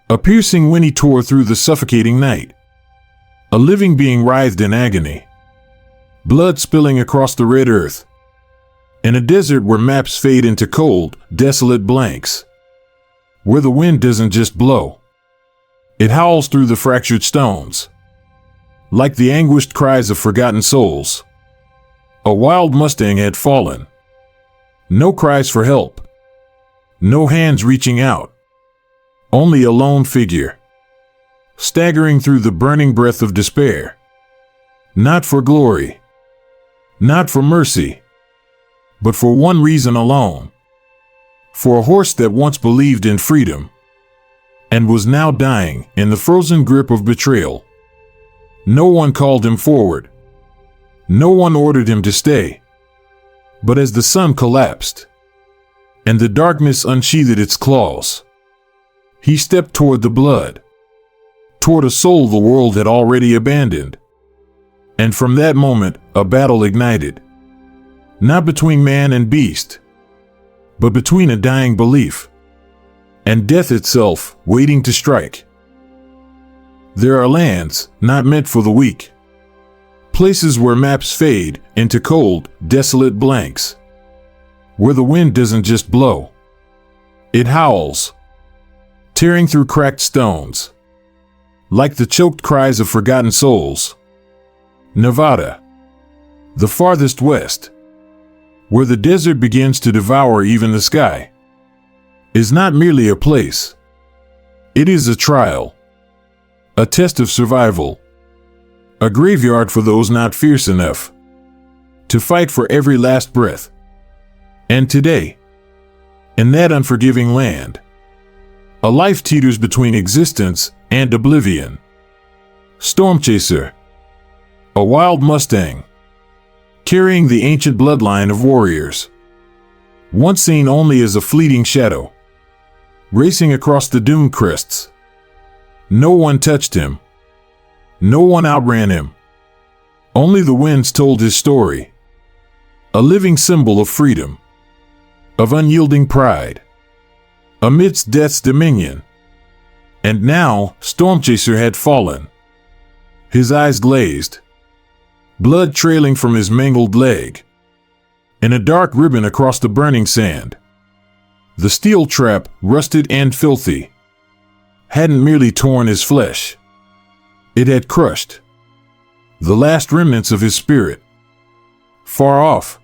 A piercing whinny tore through the suffocating night. A living being writhed in agony. Blood spilling across the red earth. In a desert where maps fade into cold, desolate blanks. Where the wind doesn't just blow. It howls through the fractured stones. Like the anguished cries of forgotten souls. A wild Mustang had fallen. No cries for help. No hands reaching out. Only a lone figure. Staggering through the burning breath of despair. Not for glory. Not for mercy. But for one reason alone. For a horse that once believed in freedom. And was now dying in the frozen grip of betrayal. No one called him forward. No one ordered him to stay. But as the sun collapsed, and the darkness unsheathed its claws, he stepped toward the blood, toward a soul the world had already abandoned. And from that moment, a battle ignited. Not between man and beast, but between a dying belief, and death itself waiting to strike. There are lands not meant for the weak. Places where maps fade into cold, desolate blanks. Where the wind doesn't just blow. It howls, tearing through cracked stones. Like the choked cries of forgotten souls. Nevada, the farthest west, where the desert begins to devour even the sky, is not merely a place. It is a trial. A test of survival. A graveyard for those not fierce enough to fight for every last breath. And today, in that unforgiving land, a life teeters between existence and oblivion. Stormchaser, a wild Mustang, carrying the ancient bloodline of warriors, once seen only as a fleeting shadow, racing across the dune crests. No one touched him. No one outran him. Only the winds told his story. A living symbol of freedom, of unyielding pride, amidst death's dominion. And now, Stormchaser had fallen. His eyes glazed, blood trailing from his mangled leg, and a dark ribbon across the burning sand. The steel trap, rusted and filthy, hadn't merely torn his flesh. It had crushed the last remnants of his spirit. Far off,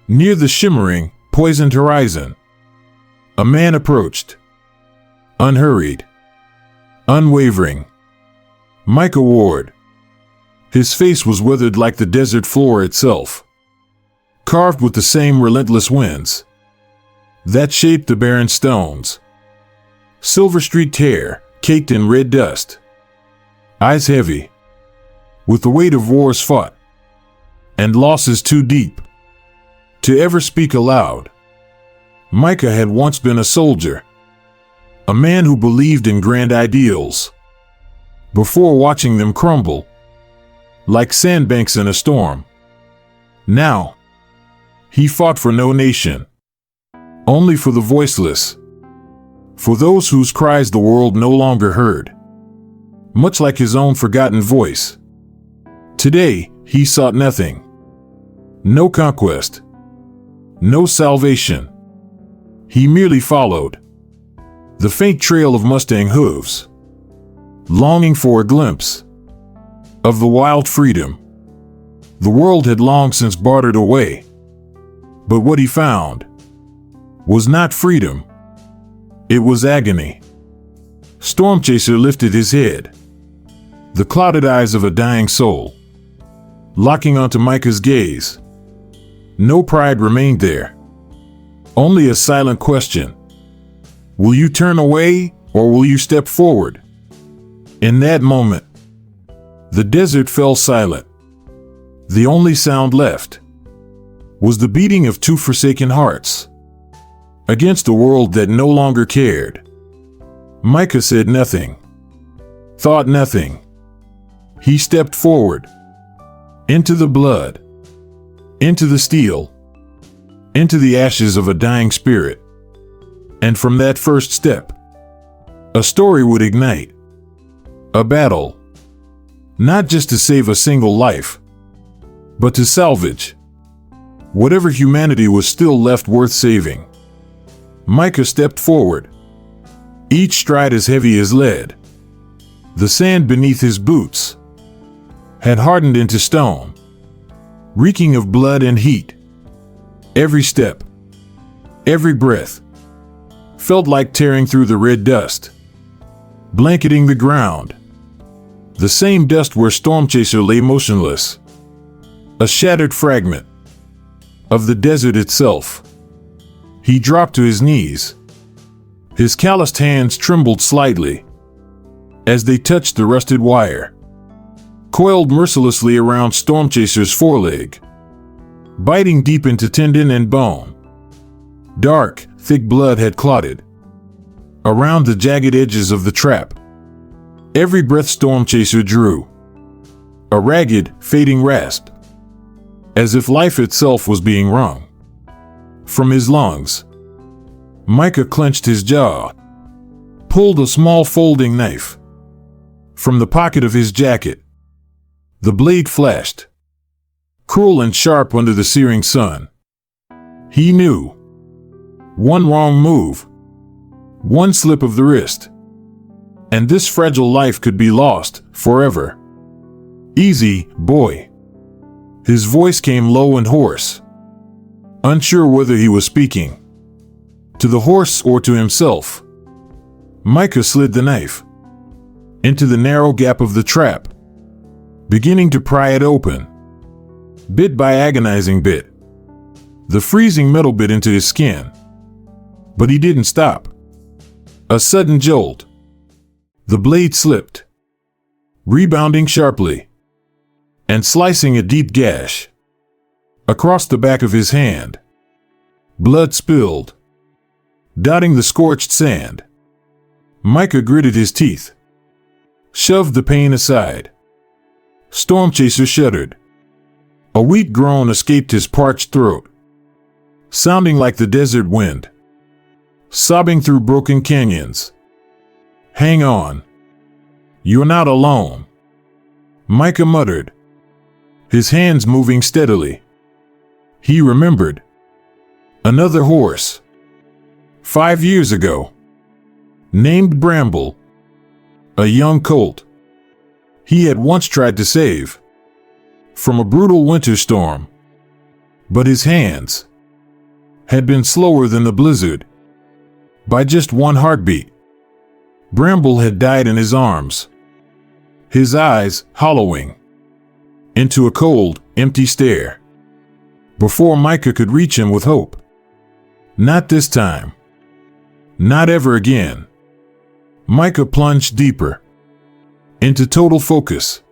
near the shimmering, poisoned horizon, a man approached. Unhurried, unwavering. Micah Ward. His face was withered like the desert floor itself, carved with the same relentless winds that shaped the barren stones. Silver-streaked hair, caked in red dust. Eyes heavy, with the weight of wars fought, and losses too deep to ever speak aloud. Micah had once been a soldier, a man who believed in grand ideals, before watching them crumble like sandbanks in a storm. Now, he fought for no nation, only for the voiceless, for those whose cries the world no longer heard, much like his own forgotten voice. Today, he sought nothing. No conquest. No salvation. He merely followed the faint trail of Mustang hooves, longing for a glimpse of the wild freedom the world had long since bartered away. But what he found was not freedom. It was agony. Stormchaser lifted his head, the clouded eyes of a dying soul, locking onto Micah's gaze. No pride remained there. Only a silent question. Will you turn away, or will you step forward? In that moment, the desert fell silent. The only sound left was the beating of two forsaken hearts against a world that no longer cared. Micah said nothing, thought nothing. He stepped forward, into the blood, into the steel, into the ashes of a dying spirit. And from that first step, A story would ignite. A battle. Not just to save a single life, but to salvage whatever humanity was still left worth saving. Micah stepped forward, each stride as heavy as lead. The sand beneath his boots had hardened into stone, reeking of blood and heat. Every step, every breath, felt like tearing through the red dust, blanketing the ground. The same dust where Stormchaser lay motionless, a shattered fragment of the desert itself. He dropped to his knees. His calloused hands trembled slightly as they touched the rusted wire, coiled mercilessly around Stormchaser's foreleg, biting deep into tendon and bone. Dark, thick blood had clotted around the jagged edges of the trap. Every breath Stormchaser drew, a ragged, fading rasp, as if life itself was being wrung from his lungs. Micah clenched his jaw, pulled a small folding knife from the pocket of his jacket. The blade flashed, cruel and sharp under the searing sun. He knew. One wrong move, one slip of the wrist, and this fragile life could be lost forever. "Easy, boy." His voice came low and hoarse, unsure whether he was speaking to the horse or to himself. Micah slid the knife into the narrow gap of the trap, beginning to pry it open, bit by agonizing bit. The freezing metal bit into his skin, but he didn't stop. A sudden jolt. The blade slipped, rebounding sharply and slicing a deep gash across the back of his hand. Blood spilled, dotting the scorched sand. Micah gritted his teeth, shoved the pain aside. Stormchaser shuddered. A weak groan escaped his parched throat, sounding like the desert wind, sobbing through broken canyons. "Hang on. You're not alone," Micah muttered, his hands moving steadily. He remembered. Another horse. 5 years ago. Named Bramble. A young colt he had once tried to save from a brutal winter storm. But his hands had been slower than the blizzard by just one heartbeat. Bramble had died in his arms, his eyes hollowing into a cold, empty stare, before Micah could reach him with hope. Not this time. Not ever again. Micah plunged deeper into total focus,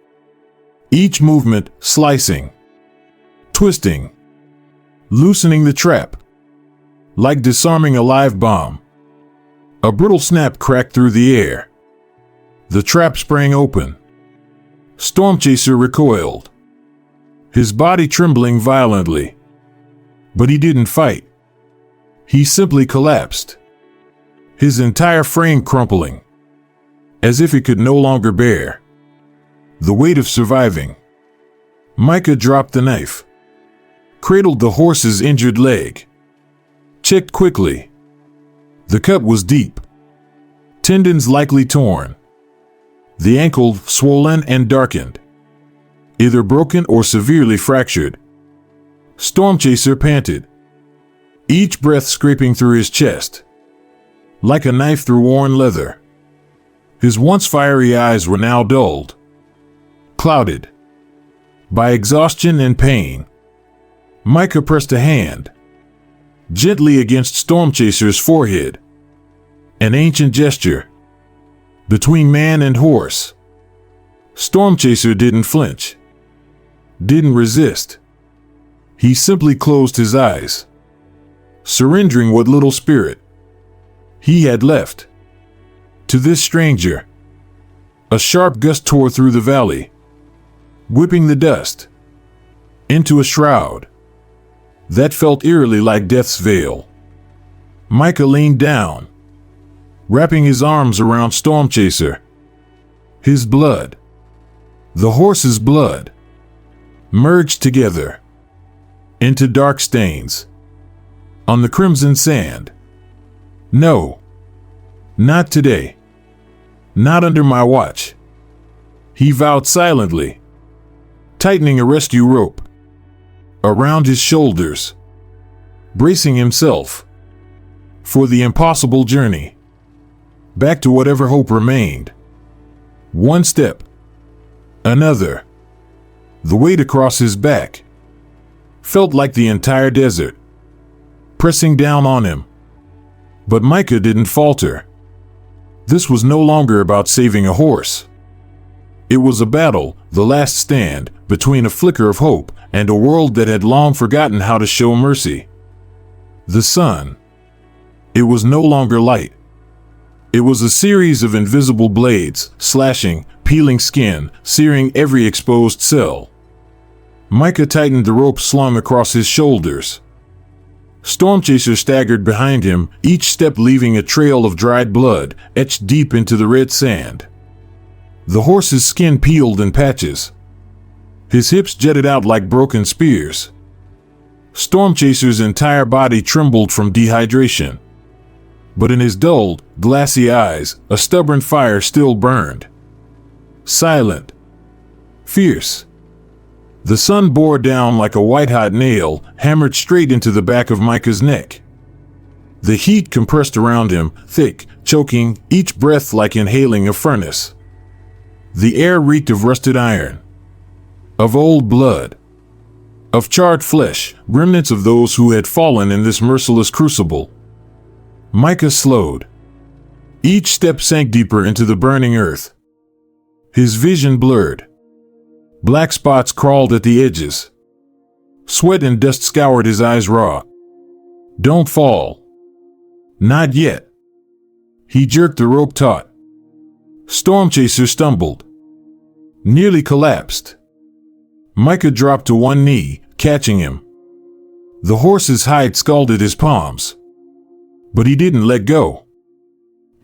each movement slicing, twisting, loosening the trap, like disarming a live bomb. A brittle snap cracked through the air. The trap sprang open. Stormchaser recoiled, his body trembling violently. But he didn't fight. He simply collapsed, his entire frame crumpling, as if it could no longer bear the weight of surviving. Micah dropped the knife, cradled the horse's injured leg, checked quickly. The cut was deep, tendons likely torn, the ankle swollen and darkened, either broken or severely fractured. Stormchaser panted, each breath scraping through his chest, like a knife through worn leather. His once fiery eyes were now dulled, clouded by exhaustion and pain. Micah pressed a hand gently against Stormchaser's forehead, an ancient gesture between man and horse. Stormchaser didn't flinch, didn't resist. He simply closed his eyes, surrendering what little spirit he had left to this stranger. A sharp gust tore through the valley, whipping the dust into a shroud that felt eerily like death's veil. Micah leaned down, wrapping his arms around Stormchaser. His blood, the horse's blood, merged together into dark stains on the crimson sand. No, not today. Not under my watch, he vowed silently, tightening a rescue rope around his shoulders, bracing himself for the impossible journey back to whatever hope remained. One step, another. The weight across his back felt like the entire desert pressing down on him. But Micah didn't falter. This was no longer about saving a horse. It was a battle, the last stand, between a flicker of hope and a world that had long forgotten how to show mercy. The sun. It was no longer light. It was a series of invisible blades, slashing, peeling skin, searing every exposed cell. Micah tightened the rope slung across his shoulders. Stormchaser staggered behind him, each step leaving a trail of dried blood etched deep into the red sand. The horse's skin peeled in patches. His hips jutted out like broken spears. Stormchaser's entire body trembled from dehydration. But in his dulled, glassy eyes, a stubborn fire still burned. Silent. Fierce. The sun bore down like a white-hot nail, hammered straight into the back of Micah's neck. The heat compressed around him, thick, choking, each breath like inhaling a furnace. The air reeked of rusted iron, of old blood, of charred flesh, remnants of those who had fallen in this merciless crucible. Micah slowed. Each step sank deeper into the burning earth. His vision blurred. Black spots crawled at the edges. Sweat and dust scoured his eyes raw. Don't fall. Not yet. He jerked the rope taut. Stormchaser stumbled. Nearly collapsed. Micah dropped to one knee, catching him. The horse's hide scalded his palms. But he didn't let go.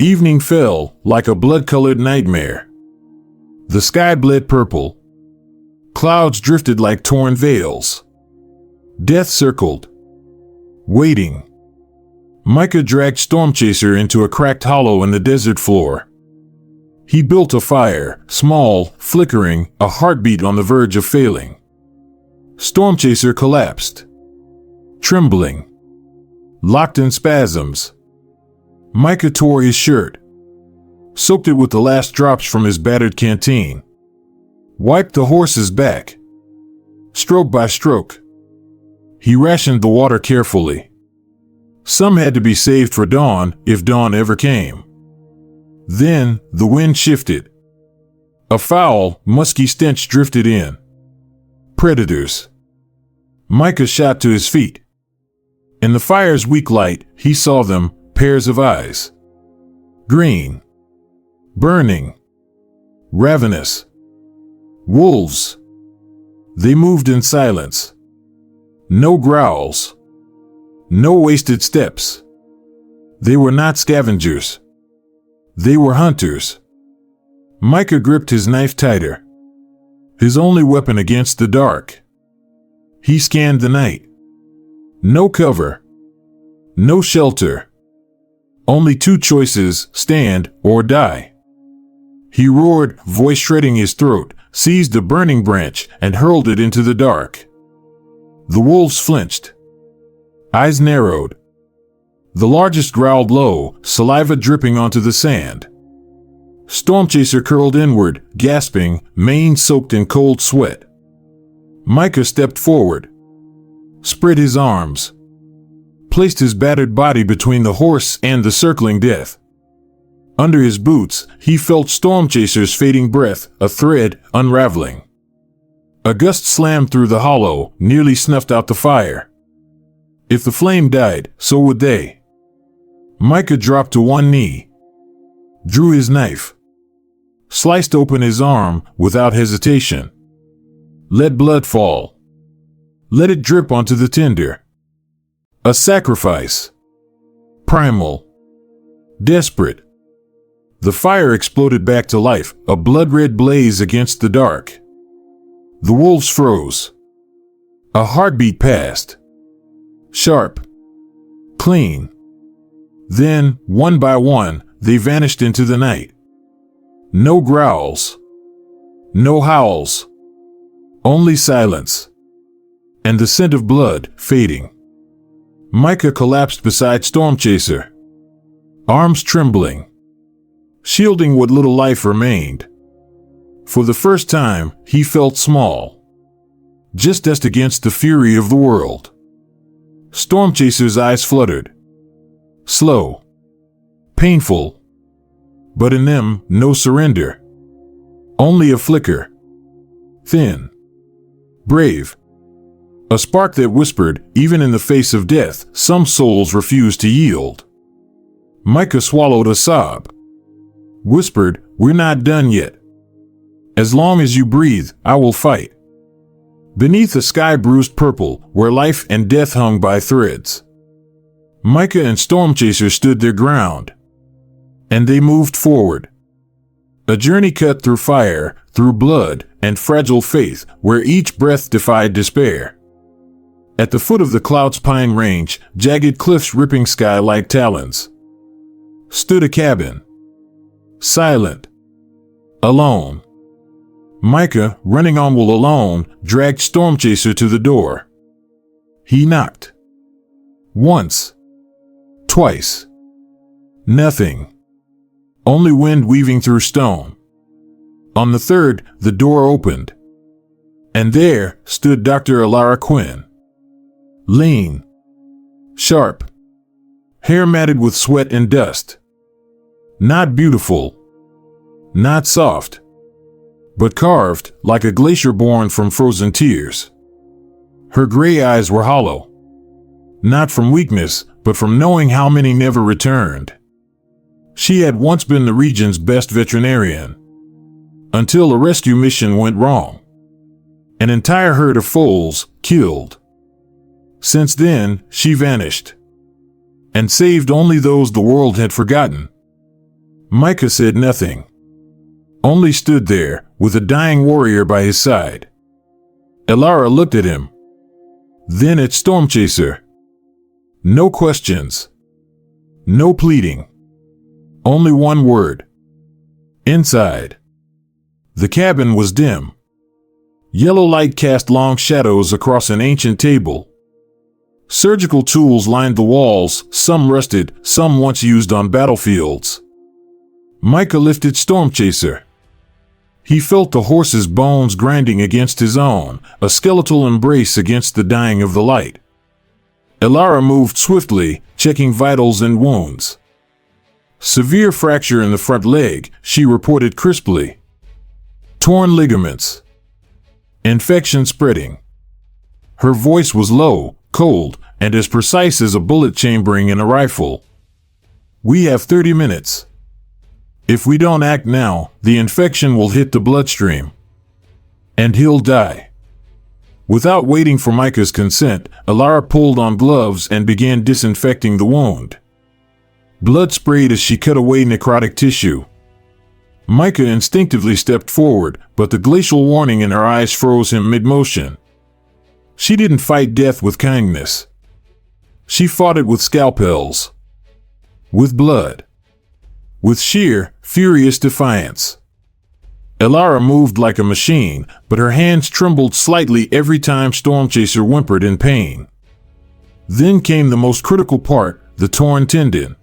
Evening fell like a blood-colored nightmare. The sky bled purple. Clouds drifted like torn veils. Death circled, waiting. Micah dragged Stormchaser into a cracked hollow in the desert floor. He built a fire, small, flickering, a heartbeat on the verge of failing. Stormchaser collapsed, trembling, locked in spasms. Micah tore his shirt, soaked it with the last drops from his battered canteen, wiped the horse's back. Stroke by stroke, he rationed the water carefully. Some had to be saved for dawn, if dawn ever came. Then, the wind shifted. A foul, musky stench drifted in. Predators. Micah shot to his feet. In the fire's weak light, he saw them, pairs of eyes. Green. Burning. Ravenous. Wolves. They moved in silence. No growls. No wasted steps. They were not scavengers. They were hunters. Micah gripped his knife tighter. His only weapon against the dark. He scanned the night. No cover. No shelter. Only two choices, stand or die. He roared, voice shredding his throat, seized a burning branch, and hurled it into the dark. The wolves flinched. Eyes narrowed. The largest growled low, saliva dripping onto the sand. Stormchaser curled inward, gasping, mane soaked in cold sweat. Micah stepped forward, spread his arms, placed his battered body between the horse and the circling death. Under his boots, he felt Stormchaser's fading breath, a thread unraveling. A gust slammed through the hollow, nearly snuffed out the fire. If the flame died, so would they. Micah dropped to one knee, drew his knife, sliced open his arm without hesitation. Let blood fall. Let it drip onto the tinder. A sacrifice. Primal. Desperate. The fire exploded back to life, a blood-red blaze against the dark. The wolves froze. A heartbeat passed. Sharp. Clean. Then, one by one, they vanished into the night. No growls. No howls. Only silence. And the scent of blood fading. Micah collapsed beside Stormchaser, arms trembling, shielding what little life remained. For the first time, he felt small, just as against the fury of the world. Stormchaser's eyes fluttered. Slow. Painful. But in them, no surrender. Only a flicker. Thin. Brave. A spark that whispered, even in the face of death, some souls refuse to yield. Micah swallowed a sob. Whispered, "We're not done yet. As long as you breathe, I will fight." Beneath a sky bruised purple, where life and death hung by threads, Micah and Stormchaser stood their ground. And they moved forward. A journey cut through fire, through blood, and fragile faith, where each breath defied despair. At the foot of the Clouds Pine Range, jagged cliffs ripping sky like talons, stood a cabin. Silent. Alone. Micah, running on wool alone, dragged Stormchaser to the door. He knocked. Once. Twice. Nothing. Only wind weaving through stone. On the third, the door opened. And there stood Dr. Alara Quinn. Lean. Sharp. Hair matted with sweat and dust. Not beautiful. Not soft. But carved like a glacier born from frozen tears. Her gray eyes were hollow. Not from weakness, but from knowing how many never returned. She had once been the region's best veterinarian. Until a rescue mission went wrong. An entire herd of foals killed. Since then, she vanished. And saved only those the world had forgotten. Micah said nothing. Only stood there, with a dying warrior by his side. Alara looked at him. Then at Stormchaser. No questions. No pleading. Only one word. Inside. The cabin was dim. Yellow light cast long shadows across an ancient table. Surgical tools lined the walls, some rusted, some once used on battlefields. Micah lifted Stormchaser. He felt the horse's bones grinding against his own, a skeletal embrace against the dying of the light. Alara moved swiftly, checking vitals and wounds. Severe fracture in the front leg, she reported crisply. Torn ligaments. Infection spreading. Her voice was low, cold, and as precise as a bullet chambering in a rifle. We have 30 minutes. If we don't act now, the infection will hit the bloodstream. And he'll die. Without waiting for Micah's consent, Alara pulled on gloves and began disinfecting the wound. Blood sprayed as she cut away necrotic tissue. Micah instinctively stepped forward, but the glacial warning in her eyes froze him mid-motion. She didn't fight death with kindness. She fought it with scalpels. With blood. With sheer, furious defiance. Alara moved like a machine, but her hands trembled slightly every time Stormchaser whimpered in pain. Then came the most critical part, the torn tendon.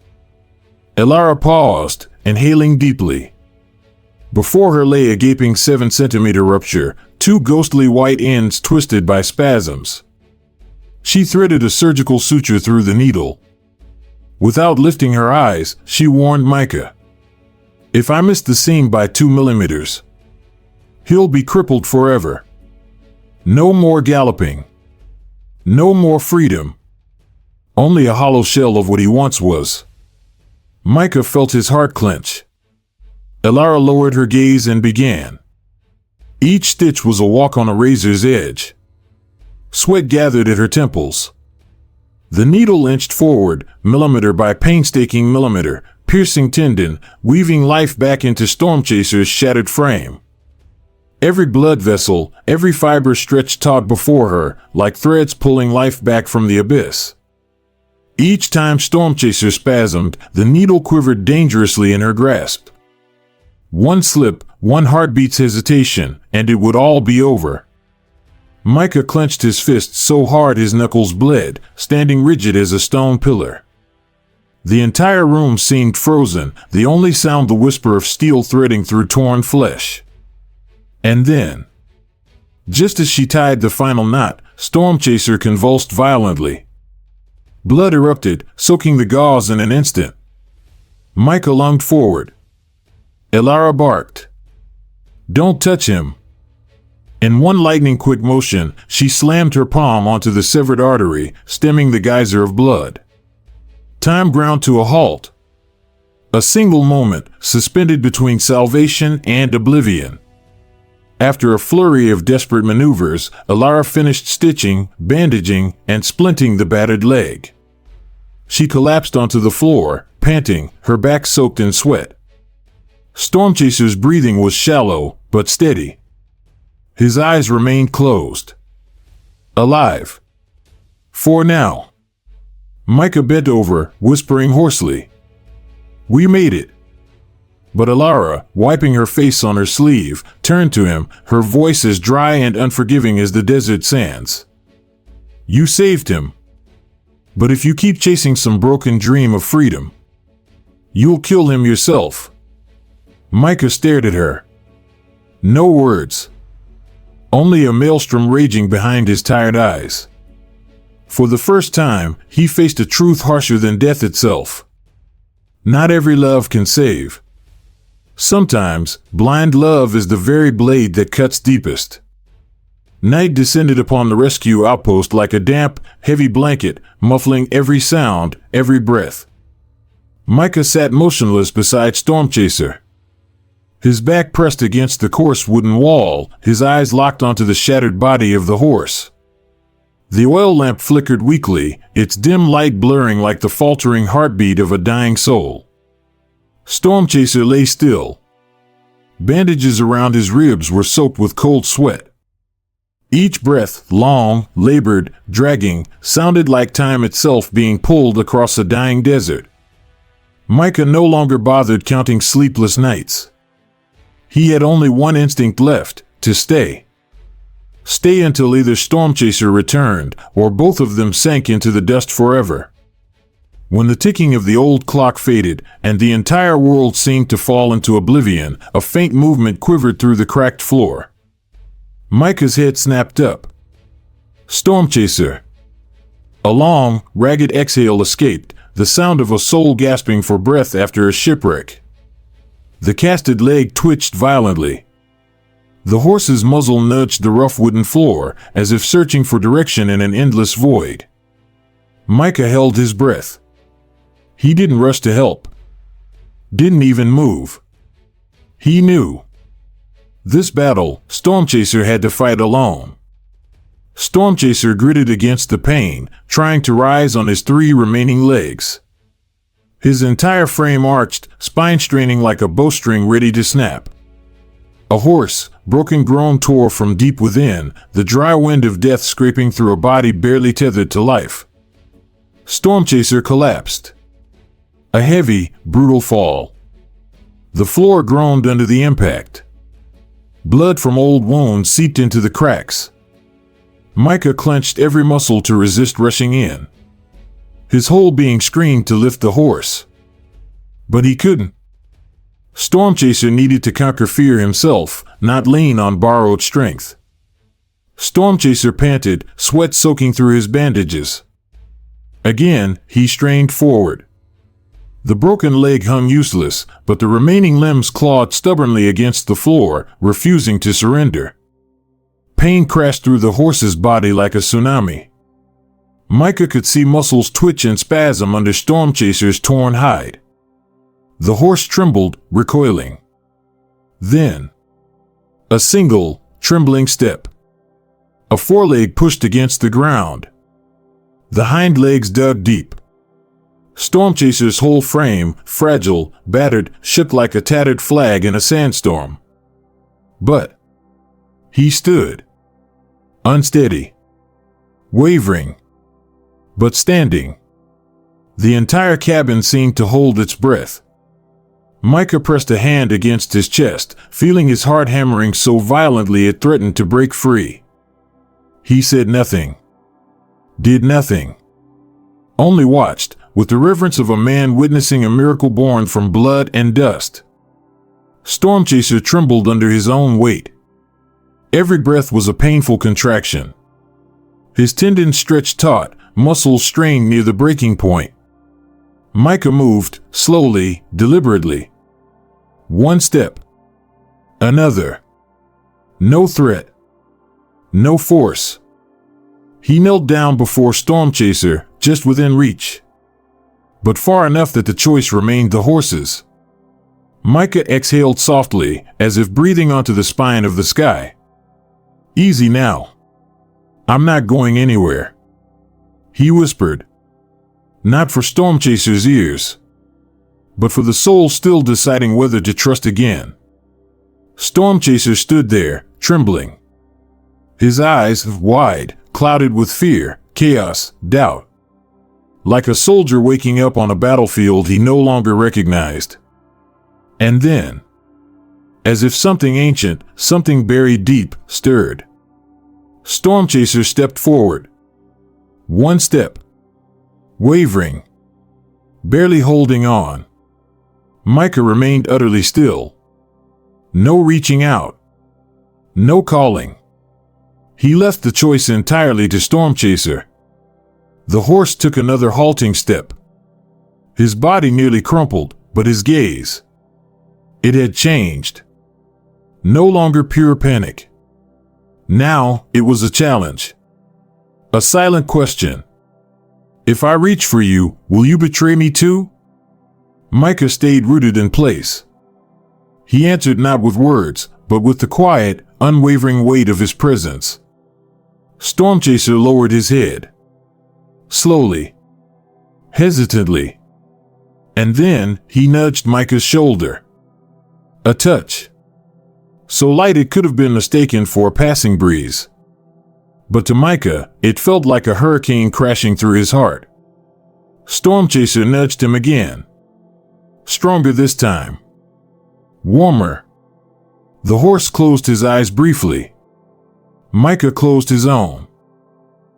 Alara paused, inhaling deeply. Before her lay a gaping 7-centimeter rupture, two ghostly white ends twisted by spasms. She threaded a surgical suture through the needle. Without lifting her eyes, she warned Micah. If I miss the seam by 2 millimeters, he'll be crippled forever. No more galloping. No more freedom. Only a hollow shell of what he once was. Micah felt his heart clench. Alara lowered her gaze and began. Each stitch was a walk on a razor's edge. Sweat gathered at her temples. The needle inched forward, millimeter by painstaking millimeter, piercing tendon, weaving life back into Stormchaser's shattered frame. Every blood vessel, every fiber stretched taut before her, like threads pulling life back from the abyss. Each time Stormchaser spasmed, the needle quivered dangerously in her grasp. One slip, one heartbeat's hesitation, and it would all be over. Micah clenched his fists so hard his knuckles bled, standing rigid as a stone pillar. The entire room seemed frozen, the only sound the whisper of steel threading through torn flesh. And then, just as she tied the final knot, Stormchaser convulsed violently. Blood erupted, soaking the gauze in an instant. Micah lunged forward. Elara barked. "Don't touch him." In one lightning-quick motion, she slammed her palm onto the severed artery, stemming the geyser of blood. Time ground to a halt. A single moment, suspended between salvation and oblivion. After a flurry of desperate maneuvers, Elara finished stitching, bandaging, and splinting the battered leg. She collapsed onto the floor, panting, her back soaked in sweat. Stormchaser's breathing was shallow, but steady. His eyes remained closed. Alive. For now. Micah bent over, whispering hoarsely. "We made it." But Elara, wiping her face on her sleeve, turned to him, her voice as dry and unforgiving as the desert sands. "You saved him. But if you keep chasing some broken dream of freedom, you'll kill him yourself." Micah stared at her. No words. Only a maelstrom raging behind his tired eyes. For the first time, he faced a truth harsher than death itself. Not every love can save. Sometimes, blind love is the very blade that cuts deepest. Night descended upon the rescue outpost like a damp, heavy blanket, muffling every sound, every breath. Micah sat motionless beside Stormchaser. His back pressed against the coarse wooden wall, his eyes locked onto the shattered body of the horse. The oil lamp flickered weakly, its dim light blurring like the faltering heartbeat of a dying soul. Stormchaser lay still. Bandages around his ribs were soaked with cold sweat. Each breath, long, labored, dragging, sounded like time itself being pulled across a dying desert. Micah no longer bothered counting sleepless nights. He had only one instinct left, to stay. Stay until either Stormchaser returned, or both of them sank into the dust forever. When the ticking of the old clock faded, and the entire world seemed to fall into oblivion, a faint movement quivered through the cracked floor. Micah's head snapped up. Stormchaser. A long, ragged exhale escaped, the sound of a soul gasping for breath after a shipwreck. The casted leg twitched violently. The horse's muzzle nudged the rough wooden floor, as if searching for direction in an endless void. Micah held his breath. He didn't rush to help. Didn't even move. He knew. This battle, Stormchaser had to fight alone. Stormchaser gritted against the pain, trying to rise on his 3 remaining legs. His entire frame arched, spine straining like a bowstring ready to snap. A hoarse, broken groan tore from deep within, the dry wind of death scraping through a body barely tethered to life. Stormchaser collapsed. A heavy, brutal fall. The floor groaned under the impact. Blood from old wounds seeped into the cracks. Micah clenched every muscle to resist rushing in. His whole being screamed to lift the horse. But he couldn't. Stormchaser needed to conquer fear himself, not lean on borrowed strength. Stormchaser panted, sweat soaking through his bandages. Again, he strained forward. The broken leg hung useless, but the remaining limbs clawed stubbornly against the floor, refusing to surrender. Pain crashed through the horse's body like a tsunami. Micah could see muscles twitch and spasm under Stormchaser's torn hide. The horse trembled, recoiling. Then, a single, trembling step. A foreleg pushed against the ground. The hind legs dug deep. Stormchaser's whole frame, fragile, battered, shook like a tattered flag in a sandstorm. But he stood, unsteady, wavering, but standing. The entire cabin seemed to hold its breath. Micah pressed a hand against his chest, feeling his heart hammering so violently it threatened to break free. He said nothing, did nothing, only watched, with the reverence of a man witnessing a miracle born from blood and dust. Stormchaser trembled under his own weight. Every breath was a painful contraction. His tendons stretched taut, muscles strained near the breaking point. Micah moved, slowly, deliberately. One step. Another. No threat. No force. He knelt down before Stormchaser, just within reach. But far enough that the choice remained the horse's. Micah exhaled softly, as if breathing onto the spine of the sky. Easy now. I'm not going anywhere. He whispered. Not for Stormchaser's ears, but for the soul still deciding whether to trust again. Stormchaser stood there, trembling. His eyes, wide, clouded with fear, chaos, doubt. Like a soldier waking up on a battlefield he no longer recognized. And then, as if something ancient, something buried deep, stirred. Stormchaser stepped forward. One step. Wavering. Barely holding on. Micah remained utterly still. No reaching out. No calling. He left the choice entirely to Stormchaser. The horse took another halting step. His body nearly crumpled, but his gaze. It had changed. No longer pure panic. Now, it was a challenge. A silent question. If I reach for you, will you betray me too? Micah stayed rooted in place. He answered not with words, but with the quiet, unwavering weight of his presence. Stormchaser lowered his head. Slowly. Hesitantly. And then, he nudged Micah's shoulder. A touch. So light it could have been mistaken for a passing breeze. But to Micah, it felt like a hurricane crashing through his heart. Stormchaser nudged him again. Stronger this time. Warmer. The horse closed his eyes briefly. Micah closed his own.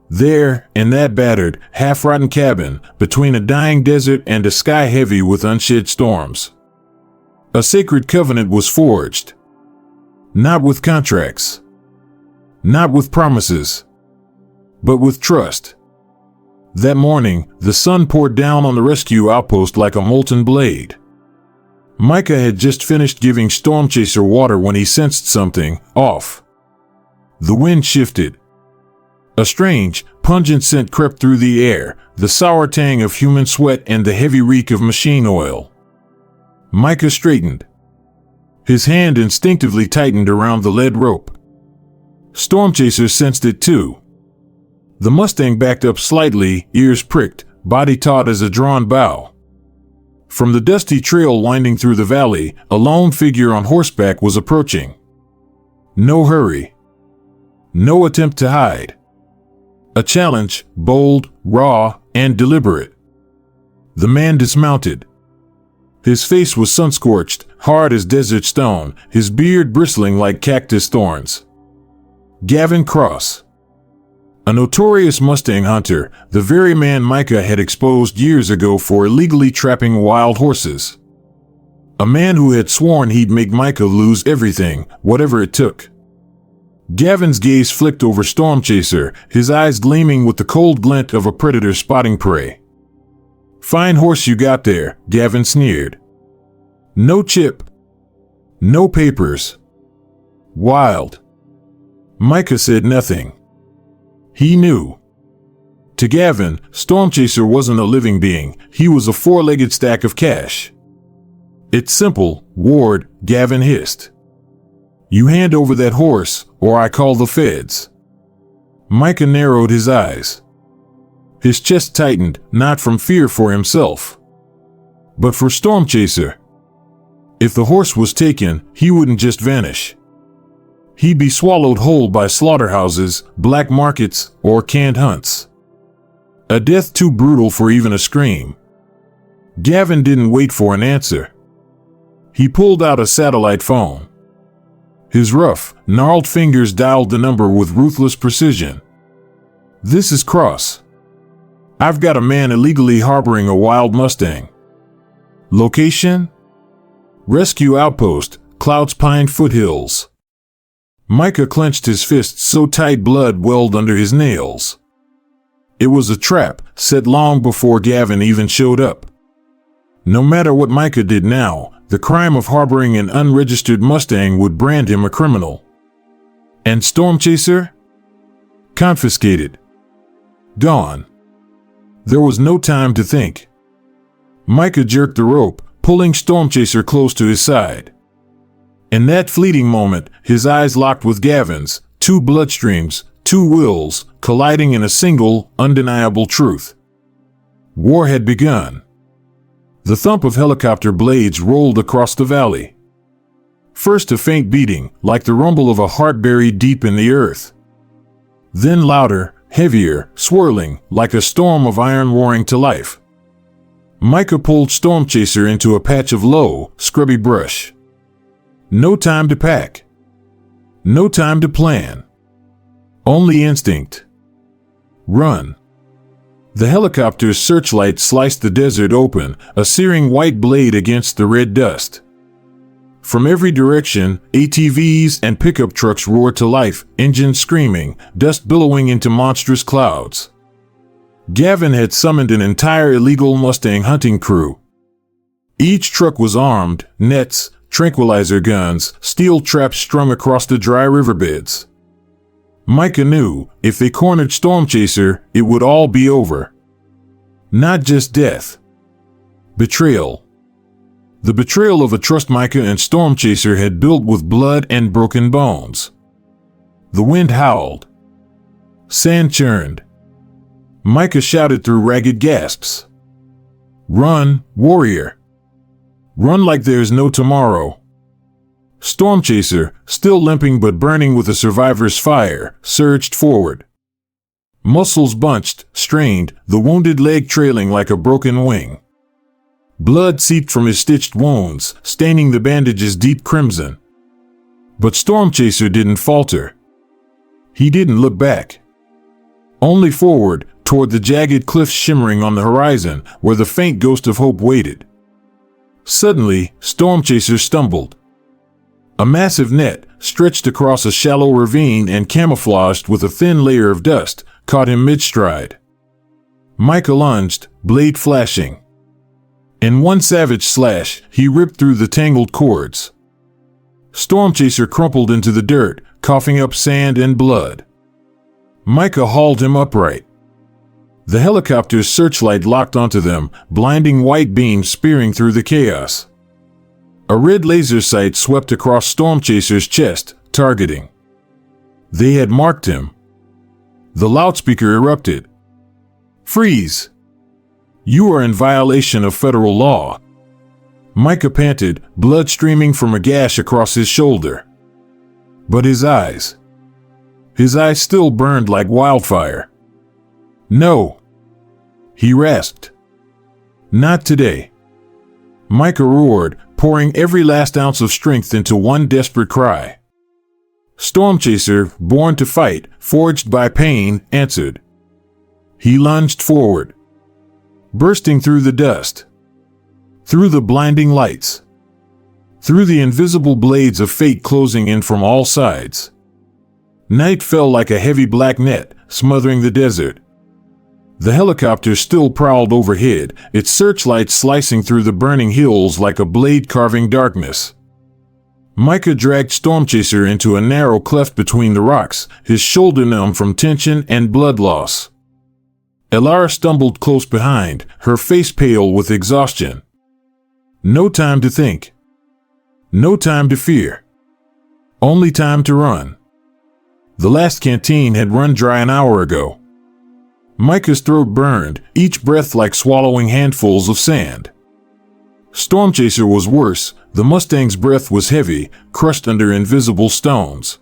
There, in that battered, half-rotten cabin, between a dying desert and a sky heavy with unshed storms, a sacred covenant was forged. Not with contracts. Not with promises. But with trust. That morning, the sun poured down on the rescue outpost like a molten blade. Micah had just finished giving Stormchaser water when he sensed something off. The wind shifted. A strange, pungent scent crept through the air, the sour tang of human sweat and the heavy reek of machine oil. Micah straightened. His hand instinctively tightened around the lead rope. Stormchaser sensed it too. The Mustang backed up slightly, ears pricked, body taut as a drawn bow. From the dusty trail winding through the valley, a lone figure on horseback was approaching. No hurry. No attempt to hide. A challenge, bold, raw, and deliberate. The man dismounted. His face was sun-scorched, hard as desert stone, his beard bristling like cactus thorns. Gavin Cross. A notorious Mustang hunter, the very man Micah had exposed years ago for illegally trapping wild horses. A man who had sworn he'd make Micah lose everything, whatever it took. Gavin's gaze flicked over Stormchaser, his eyes gleaming with the cold glint of a predator spotting prey. Fine horse you got there, Gavin sneered. No chip. No papers. Wild. Micah said nothing. He knew. To Gavin, Stormchaser wasn't a living being, he was a four-legged stack of cash. It's simple, Ward, Gavin hissed. You hand over that horse, or I call the feds. Micah narrowed his eyes. His chest tightened, not from fear for himself, but for Stormchaser. If the horse was taken, he wouldn't just vanish. He'd be swallowed whole by slaughterhouses, black markets, or canned hunts. A death too brutal for even a scream. Gavin didn't wait for an answer. He pulled out a satellite phone. His rough, gnarled fingers dialed the number with ruthless precision. "This is Cross. I've got a man illegally harboring a wild Mustang. Location? Rescue outpost, Clouds Pine foothills." Micah clenched his fists so tight blood welled under his nails. It was a trap, set long before Gavin even showed up. No matter what Micah did now, the crime of harboring an unregistered Mustang would brand him a criminal. And Stormchaser? Confiscated. Gone. There was no time to think. Micah jerked the rope, pulling Stormchaser close to his side. In that fleeting moment, his eyes locked with Gavin's, two bloodstreams, two wills, colliding in a single, undeniable truth. War had begun. The thump of helicopter blades rolled across the valley. First a faint beating, like the rumble of a heart buried deep in the earth. Then louder, heavier, swirling, like a storm of iron roaring to life. Micah pulled Stormchaser into a patch of low, scrubby brush. No time to pack. No time to plan. Only instinct. Run. The helicopter's searchlight sliced the desert open, a searing white blade against the red dust. From every direction, ATVs and pickup trucks roared to life, engines screaming, dust billowing into monstrous clouds. Gavin had summoned an entire illegal Mustang hunting crew. Each truck was armed, nets, tranquilizer guns, steel traps strung across the dry riverbeds. Micah knew, if they cornered Stormchaser, it would all be over. Not just death. Betrayal. The betrayal of a trust Micah and Stormchaser had built with blood and broken bones. The wind howled. Sand churned. Micah shouted through ragged gasps. "Run, warrior. Run like there's no tomorrow." Stormchaser, still limping but burning with a survivor's fire, surged forward. Muscles bunched, strained, the wounded leg trailing like a broken wing. Blood seeped from his stitched wounds, staining the bandages deep crimson. But Stormchaser didn't falter. He didn't look back. Only forward, toward the jagged cliffs shimmering on the horizon, where the faint ghost of hope waited. Suddenly, Stormchaser stumbled. A massive net, stretched across a shallow ravine and camouflaged with a thin layer of dust, caught him mid-stride. Micah lunged, blade flashing. In one savage slash, he ripped through the tangled cords. Stormchaser crumpled into the dirt, coughing up sand and blood. Micah hauled him upright. The helicopter's searchlight locked onto them, blinding white beams spearing through the chaos. A red laser sight swept across Stormchaser's chest, targeting. They had marked him. The loudspeaker erupted. "Freeze! You are in violation of federal law." Micah panted, blood streaming from a gash across his shoulder. But his eyes still burned like wildfire. "No," he rasped. "Not today." Micah roared, pouring every last ounce of strength into one desperate cry. Stormchaser, born to fight, forged by pain, answered. He lunged forward, bursting through the dust, through the blinding lights, through the invisible blades of fate closing in from all sides. Night fell like a heavy black net, smothering the desert. The helicopter still prowled overhead, its searchlight slicing through the burning hills like a blade carving darkness. Micah dragged Stormchaser into a narrow cleft between the rocks, his shoulder numb from tension and blood loss. Elara stumbled close behind, her face pale with exhaustion. No time to think. No time to fear. Only time to run. The last canteen had run dry an hour ago. Micah's throat burned, each breath like swallowing handfuls of sand. Stormchaser was worse. The Mustang's breath was heavy, crushed under invisible stones.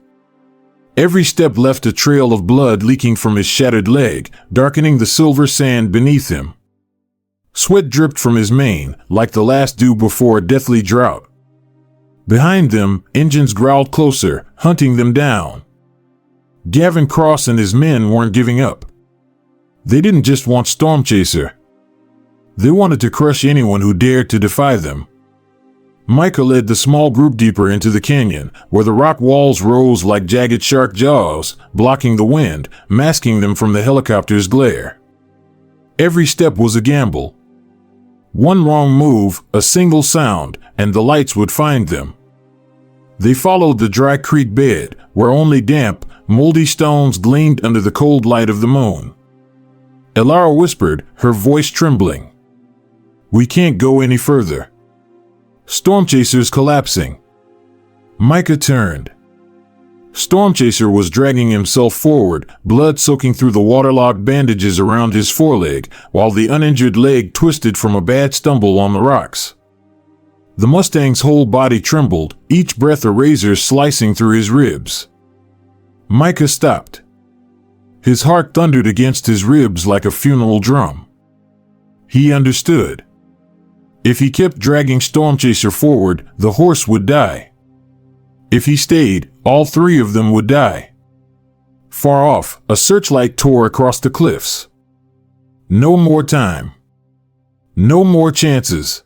Every step left a trail of blood leaking from his shattered leg, darkening the silver sand beneath him. Sweat dripped from his mane, like the last dew before a deathly drought. Behind them, engines growled closer, hunting them down. Gavin Cross and his men weren't giving up. They didn't just want Stormchaser. They wanted to crush anyone who dared to defy them. Micah led the small group deeper into the canyon, where the rock walls rose like jagged shark jaws, blocking the wind, masking them from the helicopter's glare. Every step was a gamble. One wrong move, a single sound, and the lights would find them. They followed the dry creek bed, where only damp, moldy stones gleamed under the cold light of the moon. Elara whispered, her voice trembling. "We can't go any further. Stormchaser's collapsing." Micah turned. Stormchaser was dragging himself forward, blood soaking through the waterlogged bandages around his foreleg, while the uninjured leg twisted from a bad stumble on the rocks. The Mustang's whole body trembled, each breath a razor slicing through his ribs. Micah stopped. His heart thundered against his ribs like a funeral drum. He understood. If he kept dragging Stormchaser forward, the horse would die. If he stayed, all three of them would die. Far off, a searchlight tore across the cliffs. No more time. No more chances.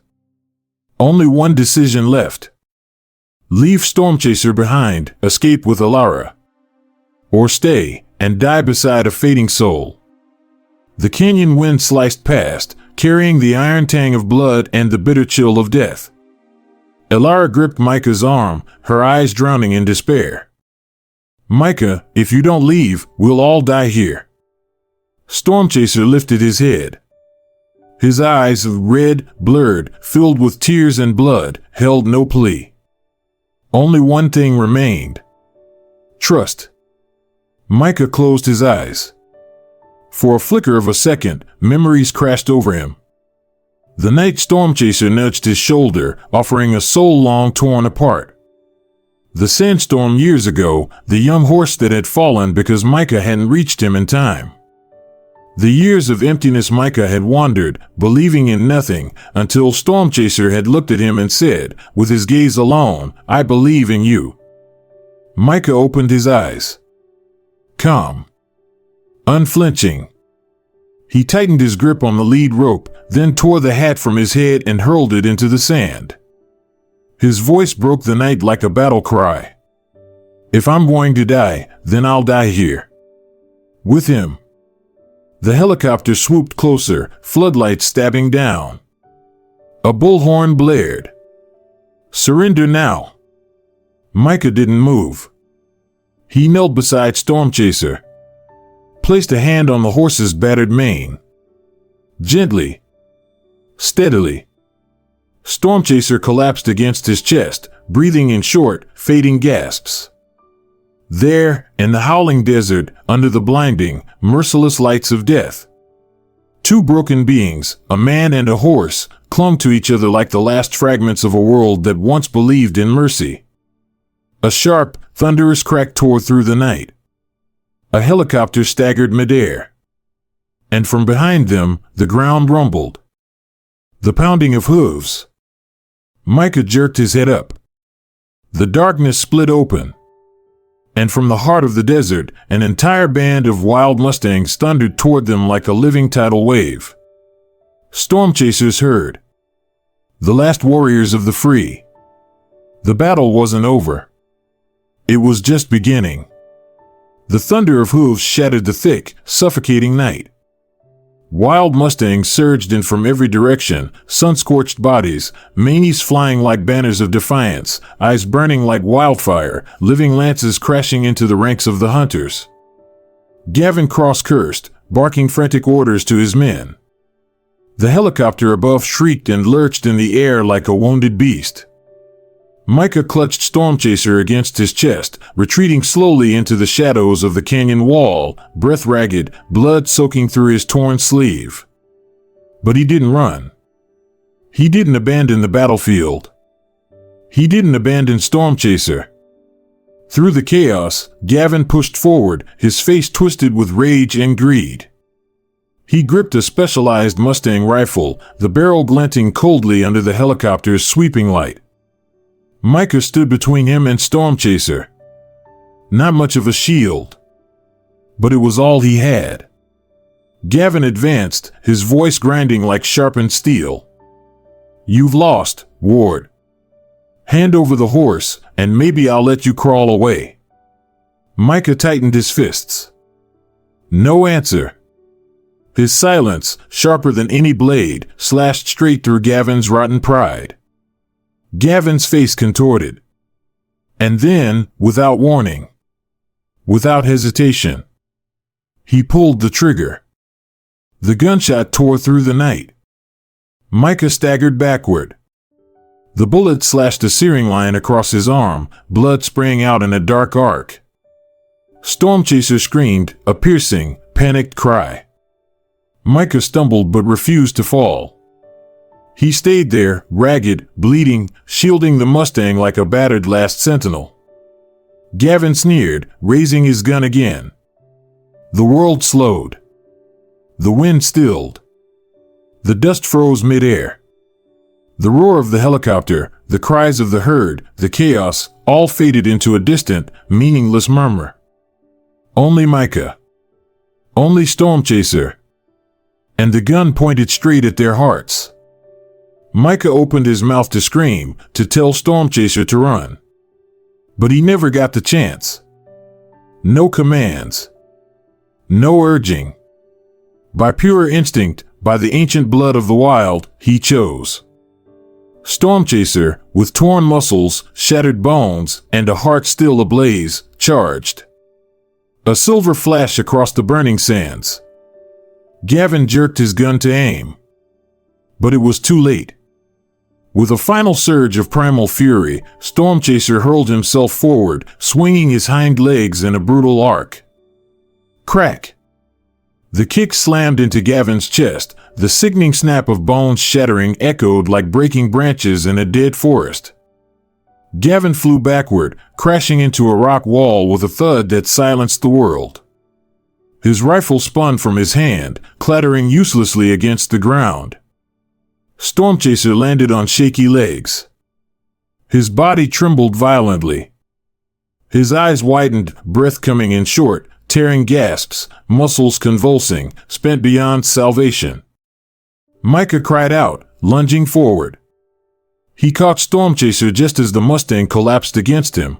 Only one decision left. Leave Stormchaser behind, escape with Elara. Or stay, and die beside a fading soul. The canyon wind sliced past, carrying the iron tang of blood and the bitter chill of death. Elara gripped Micah's arm, her eyes drowning in despair. "Micah, if you don't leave, we'll all die here." Stormchaser lifted his head. His eyes, red, blurred, filled with tears and blood, held no plea. Only one thing remained. Trust. Micah closed his eyes. For a flicker of a second, memories crashed over him. The night Stormchaser nudged his shoulder, offering a soul long torn apart. The sandstorm years ago, the young horse that had fallen because Micah hadn't reached him in time. The years of emptiness Micah had wandered, believing in nothing, until Stormchaser had looked at him and said, with his gaze alone, "I believe in you." Micah opened his eyes. Calm. Unflinching. He tightened his grip on the lead rope, then tore the hat from his head and hurled it into the sand. His voice broke the night like a battle cry. "If I'm going to die, then I'll die here. With him." The helicopter swooped closer, floodlights stabbing down. A bullhorn blared. "Surrender now." Micah didn't move. He knelt beside Stormchaser, placed a hand on the horse's battered mane. Gently. Steadily. Stormchaser collapsed against his chest, breathing in short, fading gasps. There, in the howling desert, under the blinding, merciless lights of death, two broken beings, a man and a horse, clung to each other like the last fragments of a world that once believed in mercy. A sharp, thunderous crack tore through the night. A helicopter staggered midair. And from behind them, the ground rumbled. The pounding of hooves. Micah jerked his head up. The darkness split open. And from the heart of the desert, an entire band of wild Mustangs thundered toward them like a living tidal wave. Stormchasers heard. The last warriors of the free. The battle wasn't over. It was just beginning. The thunder of hooves shattered the thick, suffocating night. Wild Mustangs surged in from every direction, sun-scorched bodies, manes flying like banners of defiance, eyes burning like wildfire, living lances crashing into the ranks of the hunters. Gavin Cross cursed, barking frantic orders to his men. The helicopter above shrieked and lurched in the air like a wounded beast. Micah clutched Stormchaser against his chest, retreating slowly into the shadows of the canyon wall, breath ragged, blood soaking through his torn sleeve. But he didn't run. He didn't abandon the battlefield. He didn't abandon Stormchaser. Through the chaos, Gavin pushed forward, his face twisted with rage and greed. He gripped a specialized Mustang rifle, the barrel glinting coldly under the helicopter's sweeping light. Micah stood between him and Stormchaser. Not much of a shield. But it was all he had. Gavin advanced, his voice grinding like sharpened steel. "You've lost, Ward. Hand over the horse, and maybe I'll let you crawl away." Micah tightened his fists. No answer. His silence, sharper than any blade, slashed straight through Gavin's rotten pride. Gavin's face contorted. And then, without warning, without hesitation, he pulled the trigger. The gunshot tore through the night. Micah staggered backward. The bullet slashed a searing line across his arm, blood spraying out in a dark arc. Stormchaser screamed, a piercing, panicked cry. Micah stumbled but refused to fall. He stayed there, ragged, bleeding, shielding the Mustang like a battered last sentinel. Gavin sneered, raising his gun again. The world slowed. The wind stilled. The dust froze midair. The roar of the helicopter, the cries of the herd, the chaos, all faded into a distant, meaningless murmur. Only Micah. Only Stormchaser. And the gun pointed straight at their hearts. Micah opened his mouth to scream, to tell Stormchaser to run. But he never got the chance. No commands. No urging. By pure instinct, by the ancient blood of the wild, he chose. Stormchaser, with torn muscles, shattered bones, and a heart still ablaze, charged. A silver flash across the burning sands. Gavin jerked his gun to aim. But it was too late. With a final surge of primal fury, Stormchaser hurled himself forward, swinging his hind legs in a brutal arc. Crack! The kick slammed into Gavin's chest, the sickening snap of bones shattering echoed like breaking branches in a dead forest. Gavin flew backward, crashing into a rock wall with a thud that silenced the world. His rifle spun from his hand, clattering uselessly against the ground. Stormchaser landed on shaky legs. His body trembled violently. His eyes widened, breath coming in short, tearing gasps, muscles convulsing, spent beyond salvation. Micah cried out, lunging forward. He caught Stormchaser just as the Mustang collapsed against him.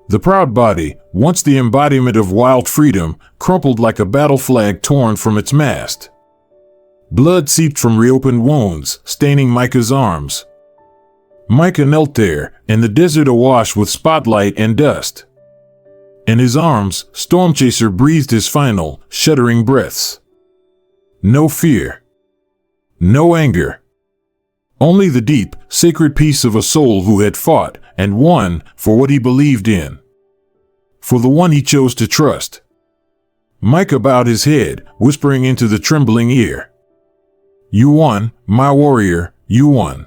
The proud body, once the embodiment of wild freedom, crumpled like a battle flag torn from its mast. Blood seeped from reopened wounds, staining Micah's arms. Micah knelt there, in the desert awash with spotlight and dust. In his arms, Stormchaser breathed his final, shuddering breaths. No fear. No anger. Only the deep, sacred peace of a soul who had fought, and won, for what he believed in. For the one he chose to trust. Micah bowed his head, whispering into the trembling ear. You won, my warrior, you won.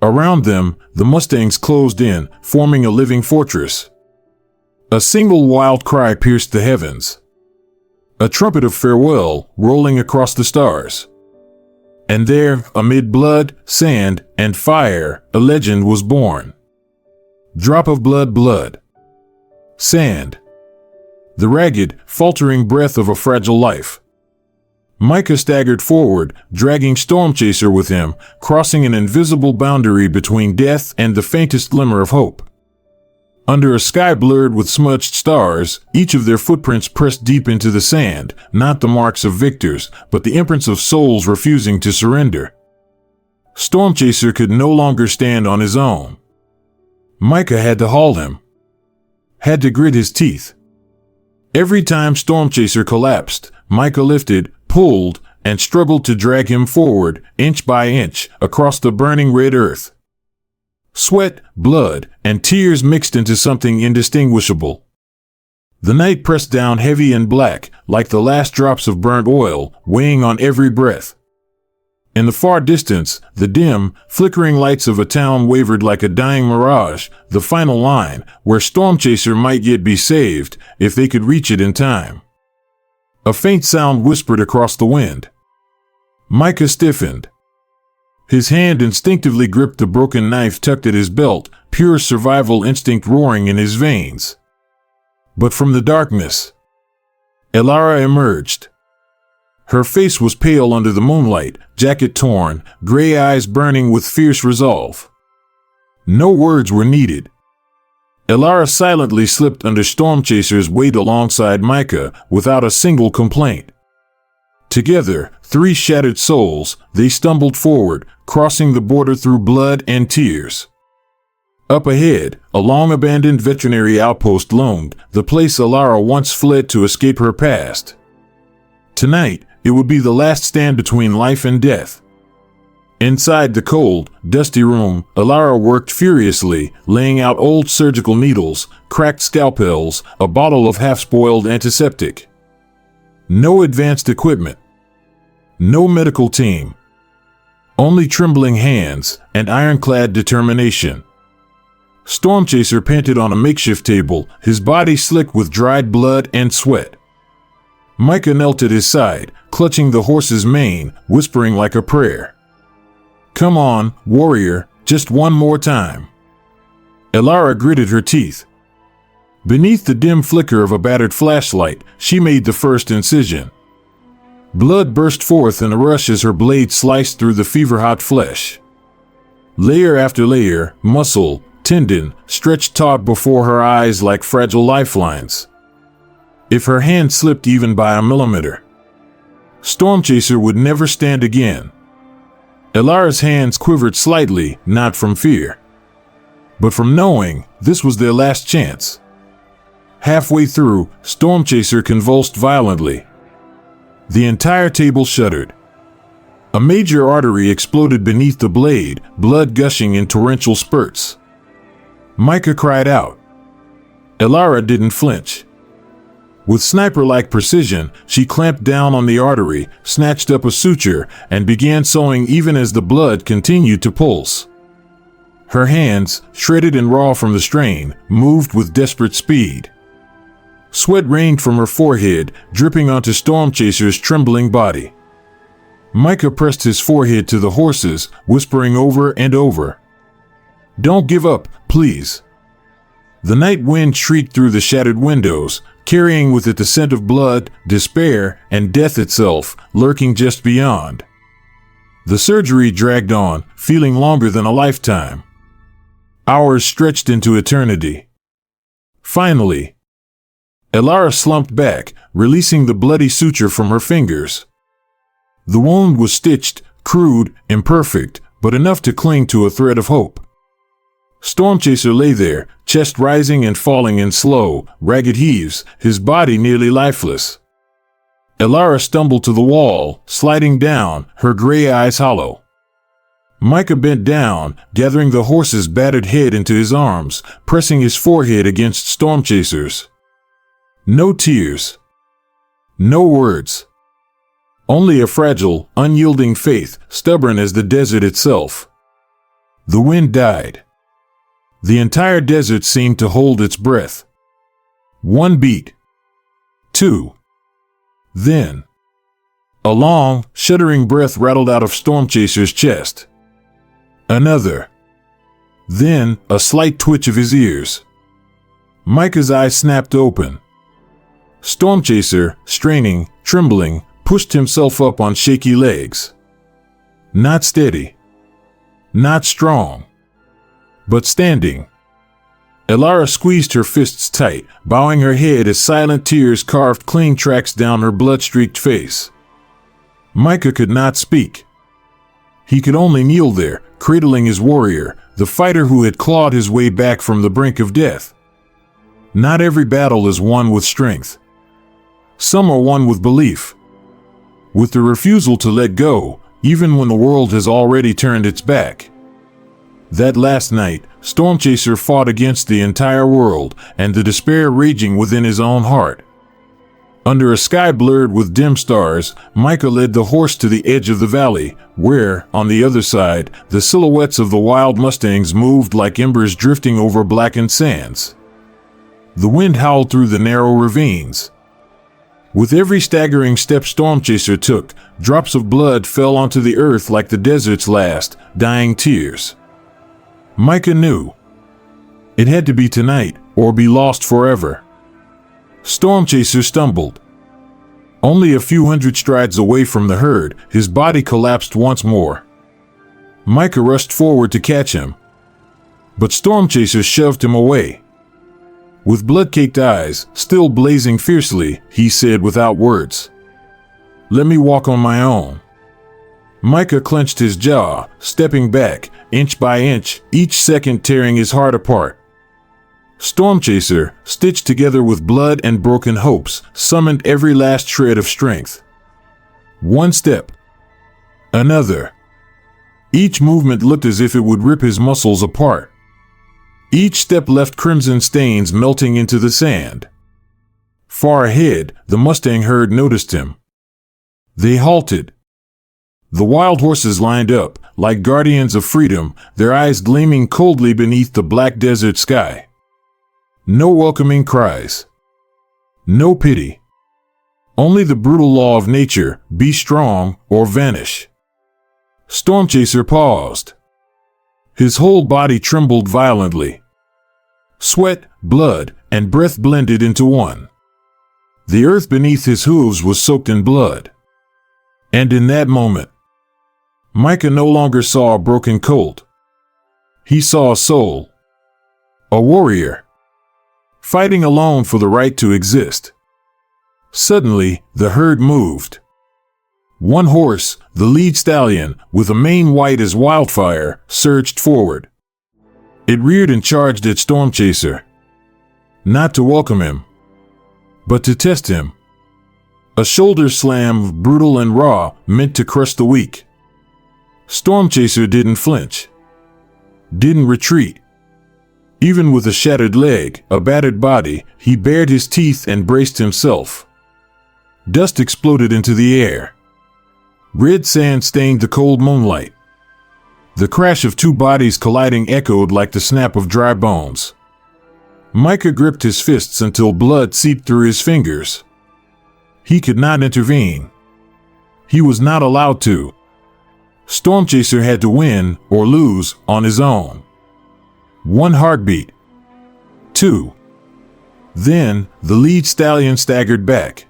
Around them, the Mustangs closed in, forming a living fortress. A single wild cry pierced the heavens. A trumpet of farewell, rolling across the stars. And there, amid blood, sand, and fire, a legend was born. Drop of blood, blood. Sand. The ragged, faltering breath of a fragile life. Micah staggered forward, dragging Stormchaser with him, crossing an invisible boundary between death and the faintest glimmer of hope. Under a sky blurred with smudged stars, each of their footprints pressed deep into the sand, not the marks of victors, but the imprints of souls refusing to surrender. Stormchaser could no longer stand on his own. Micah had to haul him. Had to grit his teeth. Every time Stormchaser collapsed, Micah lifted, pulled, and struggled to drag him forward, inch by inch, across the burning red earth. Sweat, blood, and tears mixed into something indistinguishable. The night pressed down heavy and black, like the last drops of burnt oil, weighing on every breath. In the far distance, the dim, flickering lights of a town wavered like a dying mirage, the final line, where Stormchaser might yet be saved, if they could reach it in time. A faint sound whispered across the wind. Micah stiffened. His hand instinctively gripped the broken knife tucked at his belt, pure survival instinct roaring in his veins. But from the darkness, Elara emerged. Her face was pale under the moonlight, jacket torn, gray eyes burning with fierce resolve. No words were needed. Elara silently slipped under Stormchaser's weight alongside Micah, without a single complaint. Together, three shattered souls, they stumbled forward, crossing the border through blood and tears. Up ahead, a long-abandoned veterinary outpost loomed, the place Elara once fled to escape her past. Tonight, it would be the last stand between life and death. Inside the cold, dusty room, Elara worked furiously, laying out old surgical needles, cracked scalpels, a bottle of half-spoiled antiseptic. No advanced equipment. No medical team. Only trembling hands and ironclad determination. Stormchaser panted on a makeshift table, his body slick with dried blood and sweat. Micah knelt at his side, clutching the horse's mane, whispering like a prayer. "Come on, warrior, just one more time." Elara gritted her teeth. Beneath the dim flicker of a battered flashlight, she made the first incision. Blood burst forth in a rush as her blade sliced through the fever-hot flesh. Layer after layer, muscle, tendon, stretched taut before her eyes like fragile lifelines. If her hand slipped even by a millimeter, Stormchaser would never stand again. Elara's hands quivered slightly, not from fear, but from knowing this was their last chance. Halfway through, Stormchaser convulsed violently. The entire table shuddered. A major artery exploded beneath the blade, blood gushing in torrential spurts. Micah cried out. Elara didn't flinch. With sniper-like precision, she clamped down on the artery, snatched up a suture, and began sewing even as the blood continued to pulse. Her hands, shredded and raw from the strain, moved with desperate speed. Sweat rained from her forehead, dripping onto Stormchaser's trembling body. Micah pressed his forehead to the horse's, whispering over and over, "Don't give up, please." The night wind shrieked through the shattered windows, carrying with it the scent of blood, despair, and death itself, lurking just beyond. The surgery dragged on, feeling longer than a lifetime. Hours stretched into eternity. Finally, Elara slumped back, releasing the bloody suture from her fingers. The wound was stitched, crude, imperfect, but enough to cling to a thread of hope. Stormchaser lay there, chest rising and falling in slow, ragged heaves, his body nearly lifeless. Elara stumbled to the wall, sliding down, her gray eyes hollow. Micah bent down, gathering the horse's battered head into his arms, pressing his forehead against Stormchaser's. No tears. No words. Only a fragile, unyielding faith, stubborn as the desert itself. The wind died. The entire desert seemed to hold its breath. One beat. Two. Then, a long, shuddering breath rattled out of Stormchaser's chest. Another. Then, a slight twitch of his ears. Micah's eyes snapped open. Stormchaser, straining, trembling, pushed himself up on shaky legs. Not steady. Not strong. But standing. Elara squeezed her fists tight, bowing her head as silent tears carved clean tracks down her blood-streaked face. Micah could not speak. He could only kneel there, cradling his warrior, the fighter who had clawed his way back from the brink of death. Not every battle is won with strength. Some are won with belief. With the refusal to let go, even when the world has already turned its back. That last night, Stormchaser fought against the entire world and the despair raging within his own heart. Under a sky blurred with dim stars, Micah led the horse to the edge of the valley, where, on the other side, the silhouettes of the wild Mustangs moved like embers drifting over blackened sands. The wind howled through the narrow ravines. With every staggering step Stormchaser took, drops of blood fell onto the earth like the desert's last, dying tears. Micah knew. It had to be tonight, or be lost forever. Stormchaser stumbled. Only a few hundred strides away from the herd, his body collapsed once more. Micah rushed forward to catch him, but Stormchaser shoved him away. With blood-caked eyes, still blazing fiercely, he said without words, "Let me walk on my own." Micah clenched his jaw, stepping back, inch by inch, each second tearing his heart apart. Stormchaser, stitched together with blood and broken hopes, summoned every last shred of strength. One step. Another. Each movement looked as if it would rip his muscles apart. Each step left crimson stains melting into the sand. Far ahead, the Mustang herd noticed him. They halted. The wild horses lined up, like guardians of freedom, their eyes gleaming coldly beneath the black desert sky. No welcoming cries. No pity. Only the brutal law of nature, be strong or vanish. Stormchaser paused. His whole body trembled violently. Sweat, blood, and breath blended into one. The earth beneath his hooves was soaked in blood. And in that moment, Micah no longer saw a broken colt. He saw a soul. A warrior. Fighting alone for the right to exist. Suddenly, the herd moved. One horse, the lead stallion, with a mane white as wildfire, surged forward. It reared and charged at Stormchaser. Not to welcome him, but to test him. A shoulder slam, brutal and raw, meant to crush the weak. Stormchaser didn't flinch. Didn't retreat. Even with a shattered leg, a battered body, he bared his teeth and braced himself. Dust exploded into the air. Red sand stained the cold moonlight. The crash of two bodies colliding echoed like the snap of dry bones. Micah gripped his fists until blood seeped through his fingers. He could not intervene. He was not allowed to. Stormchaser had to win or lose on his own. One heartbeat. Two. Then, the lead stallion staggered back.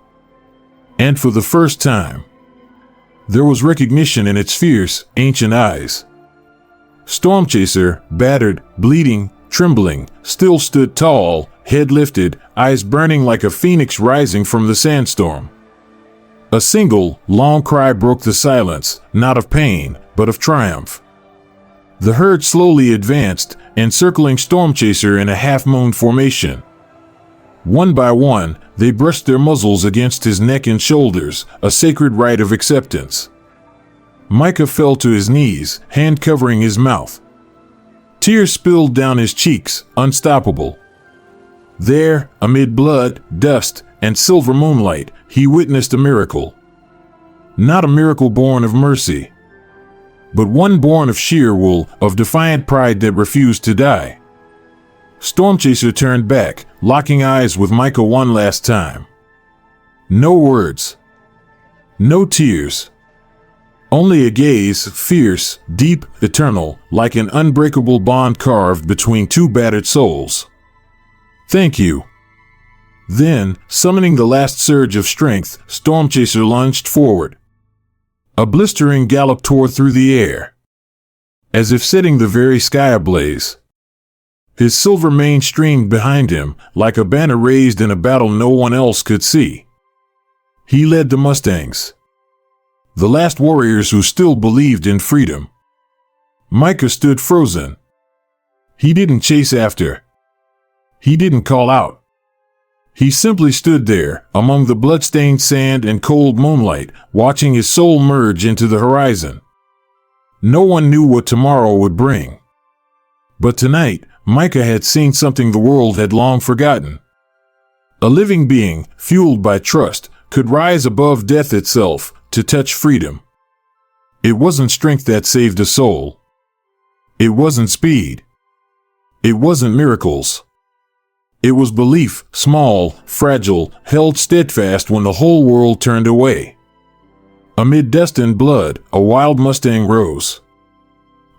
And for the first time, there was recognition in its fierce, ancient eyes. Stormchaser, battered, bleeding, trembling, still stood tall, head lifted, eyes burning like a phoenix rising from the sandstorm. A single, long cry broke the silence, not of pain, but of triumph. The herd slowly advanced, encircling Stormchaser in a half-moon formation. One by one, they brushed their muzzles against his neck and shoulders, a sacred rite of acceptance. Micah fell to his knees, hand covering his mouth. Tears spilled down his cheeks, unstoppable. There, amid blood, dust, and silver moonlight, he witnessed a miracle. Not a miracle born of mercy, but one born of sheer will, of defiant pride that refused to die. Stormchaser turned back, locking eyes with Micah one last time. No words. No tears. Only a gaze, fierce, deep, eternal, like an unbreakable bond carved between two battered souls. "Thank you." Then, summoning the last surge of strength, Stormchaser lunged forward. A blistering gallop tore through the air, as if setting the very sky ablaze. His silver mane streamed behind him, like a banner raised in a battle no one else could see. He led the Mustangs, the last warriors who still believed in freedom. Micah stood frozen. He didn't chase after. He didn't call out. He simply stood there, among the blood-stained sand and cold moonlight, watching his soul merge into the horizon. No one knew what tomorrow would bring. But tonight, Micah had seen something the world had long forgotten. A living being, fueled by trust, could rise above death itself to touch freedom. It wasn't strength that saved a soul. It wasn't speed. It wasn't miracles. It was belief, small, fragile, held steadfast when the whole world turned away. Amid dust and blood, a wild Mustang rose.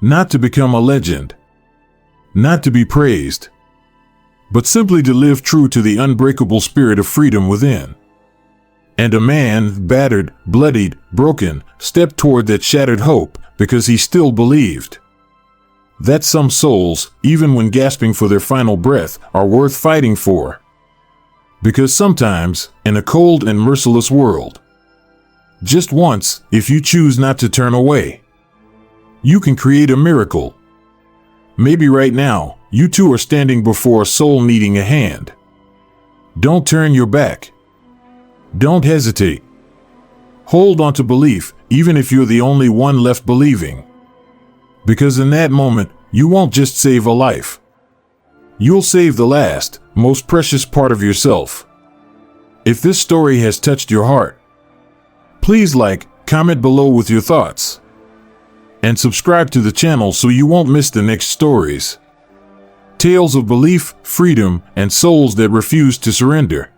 Not to become a legend. Not to be praised. But simply to live true to the unbreakable spirit of freedom within. And a man, battered, bloodied, broken, stepped toward that shattered hope because he still believed that some souls, even when gasping for their final breath, are worth fighting for. Because sometimes, in a cold and merciless world, just once, if you choose not to turn away, you can create a miracle. Maybe right now, you too are standing before a soul needing a hand. Don't turn your back. Don't hesitate. Hold on to belief, even if you're the only one left believing. Because in that moment, you won't just save a life. You'll save the last, most precious part of yourself. If this story has touched your heart, please like, comment below with your thoughts. And subscribe to the channel so you won't miss the next stories. Tales of belief, freedom, and souls that refuse to surrender.